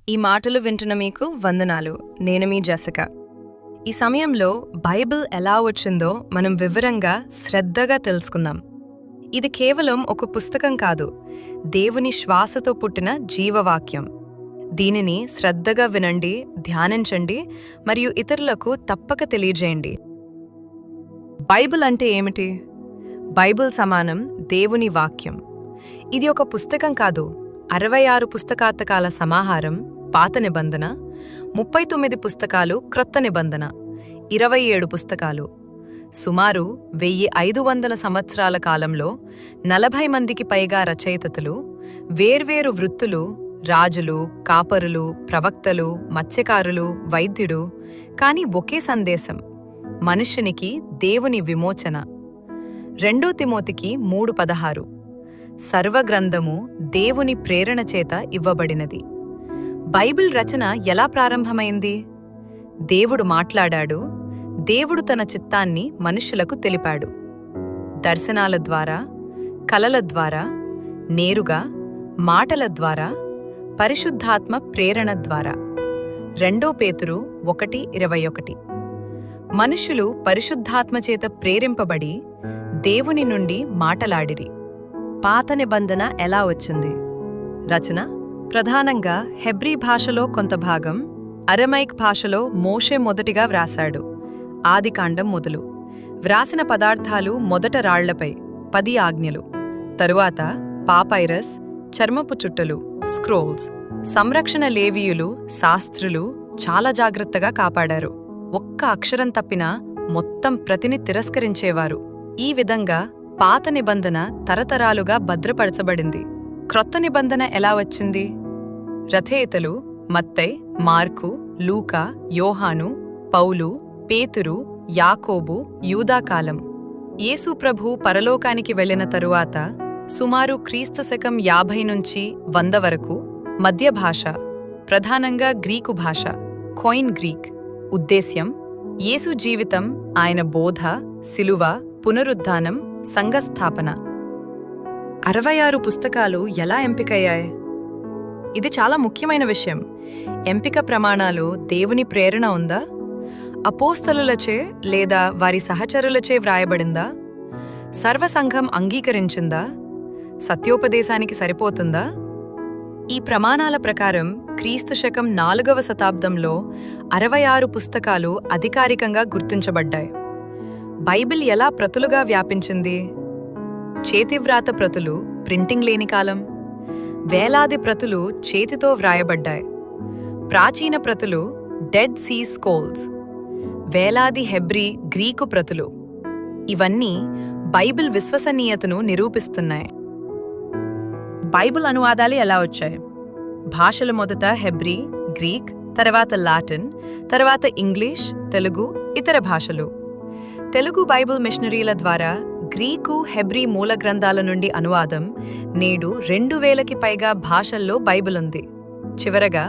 ఈ మాటలు వింటున్న మీకు వందనాలు. నేను మీ జెసికా. ఈ సమయంలో బైబిల్ ఎలా వచ్చిందో మనం వివరంగా శ్రద్ధగా తెలుసుకుందాం. ఇది కేవలం ఒక పుస్తకం కాదు, దేవుని శ్వాసతో పుట్టిన జీవవాక్యం. దీనిని శ్రద్ధగా వినండి, ధ్యానించండి మరియు ఇతరులకు తప్పక తెలియజేయండి. బైబిల్ అంటే ఏమిటి? బైబిల్ సమానం దేవుని వాక్యం. ఇది ఒక పుస్తకం కాదు, 66 పుస్తకాతకాల సమాహారం పాత నిబంధన, 39 పుస్తకాలు క్రొత్త నిబంధన, 27 పుస్తకాలు. సుమారు 1500 సంవత్సరాల కాలంలో 40 మందికి పైగా రచయితలు, వేర్వేరు వృత్తులు, రాజులు, కాపరులు, ప్రవక్తలు, మత్స్యకారులు, వైద్యుడు, కాని ఒకే సందేశం: మనుష్యునికి దేవుని విమోచన. 2 తిమోతికి 3:16. సర్వగ్రంథము దేవుని ప్రేరణ చేత ఇవ్వబడినది. బైబిల్ రచన ఎలా ప్రారంభమైంది? దేవుడు మాట్లాడాడు, దేవుడు తన చిత్తాన్ని మనుష్యులకు తెలిపాడు. దర్శనాల ద్వారా, కలల ద్వారా, నేరుగా, మాటల ద్వారా, పరిశుద్ధాత్మ ప్రేరణ ద్వారా. 2 పేతురు 1:21. మనుష్యులు పరిశుద్ధాత్మ చేత ప్రేరింపబడి దేవుని నుండి మాటలాడిరి. పాత నిబంధన ఎలా వచ్చింది? రచన ప్రధానంగా హెబ్రీ భాషలో కొంత భాగం, అరమైక్ భాషలో మోషే మొదటిగా వ్రాశాడు. ఆదికాండం మొదలు. వ్రాసిన పదార్థాలు మొదట రాళ్లపై 10 ఆజ్ఞలు, తరువాత పాపైరస్, చర్మపు చుట్టలు, స్క్రోల్స్. సంరక్షణ లేవీయులు, శాస్త్రులు చాలా జాగ్రత్తగా కాపాడారు. ఒక్క అక్షరం తప్పినా మొత్తం ప్రతిని తిరస్కరించేవారు. ఈ విధంగా పాత నిబంధన తరతరాలుగా భద్రపరచబడింది. క్రొత్త నిబంధన ఎలా వచ్చింది? రచయితలు మత్తయి, మార్కు, లూకా, యోహాను, పౌలు, పేతురు, యాకోబు, యూదాకాలం. యేసు ప్రభు పరలోకానికి వెళ్లిన తరువాత సుమారు క్రీస్తు శకం 50 నుంచి 100 వరకు మధ్య భాష, ప్రధానంగా గ్రీకు భాష, కోయిన్ గ్రీక్. ఉద్దేశ్యం: యేసు జీవితం, ఆయన బోధ, శిలువ, పునరుద్ధానం, సంఘస్థాపన. 66 పుస్తకాలు ఎలా ఎంపికయ్యాయి? ఇది చాలా ముఖ్యమైన విషయం. ఎంపిక ప్రమాణాలు దేవుని ప్రేరణ ఉందా? అపోస్తలులచే లేదా వారి సహచరులచే వ్రాయబడిందా? సర్వసంఘం అంగీకరించిందా? సత్యోపదేశానికి సరిపోతుందా? ఈ ప్రమాణాల ప్రకారం క్రీస్తు శకం 4వ శతాబ్దంలో 66 పుస్తకాలు అధికారికంగా గుర్తించబడ్డాయి. బైబిల్ ఎలా ప్రతులుగా వ్యాపించింది? చేతివ్రాత ప్రతులు, ప్రింటింగ్ లేని కాలం. వేలాది ప్రతులు చేతితో వ్రాయబడ్డాయి. ప్రాచీన ప్రతులు, డెడ్ సీ స్క్రోల్స్. వేలాది హెబ్రీ, గ్రీకు ప్రతులు. ఇవన్నీ బైబిల్ విశ్వసనీయతను నిరూపిస్తున్నాయి. బైబిల్ అనువాదాలు ఎలా వచ్చాయి? భాషలు మొదట హెబ్రీ, గ్రీక్, తర్వాత లాటిన్, తర్వాత ఇంగ్లీష్, తెలుగు, ఇతర భాషలు. తెలుగు బైబిల్ మిషనరీల ద్వారా గ్రీకు, హెబ్రీ మూల గ్రంథాల నుండి అనువాదం. నేడు 2000కి పైగా భాషల్లో బైబిల్ ఉంది. చివరగా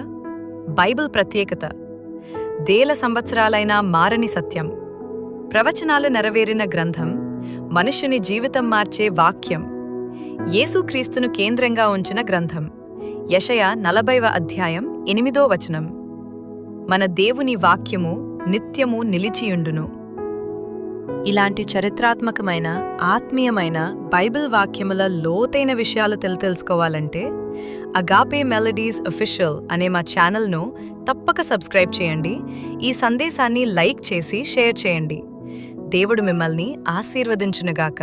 బైబిల్ ప్రత్యేకత: వేల సంవత్సరాలైనా మారని సత్యం, ప్రవచనాలు నెరవేరిన గ్రంథం, మనుష్యుని జీవితం మార్చే వాక్యం, యేసుక్రీస్తును కేంద్రంగా ఉంచిన గ్రంథం. యెషయా 40వ అధ్యాయం 8వ వచనం: మన దేవుని వాక్యము నిత్యము నిలిచియుండును. ఇలాంటి చరిత్రాత్మకమైన, ఆత్మీయమైన బైబిల్ వాక్యముల లోతైన విషయాలు తెలుసుకోవాలంటే అగాపే మెలడీస్ అఫీషియల్ అనే మా ఛానల్ను తప్పక సబ్స్క్రైబ్ చేయండి. ఈ సందేశాన్ని లైక్ చేసి షేర్ చేయండి. దేవుడు మిమ్మల్ని ఆశీర్వదించునుగాక.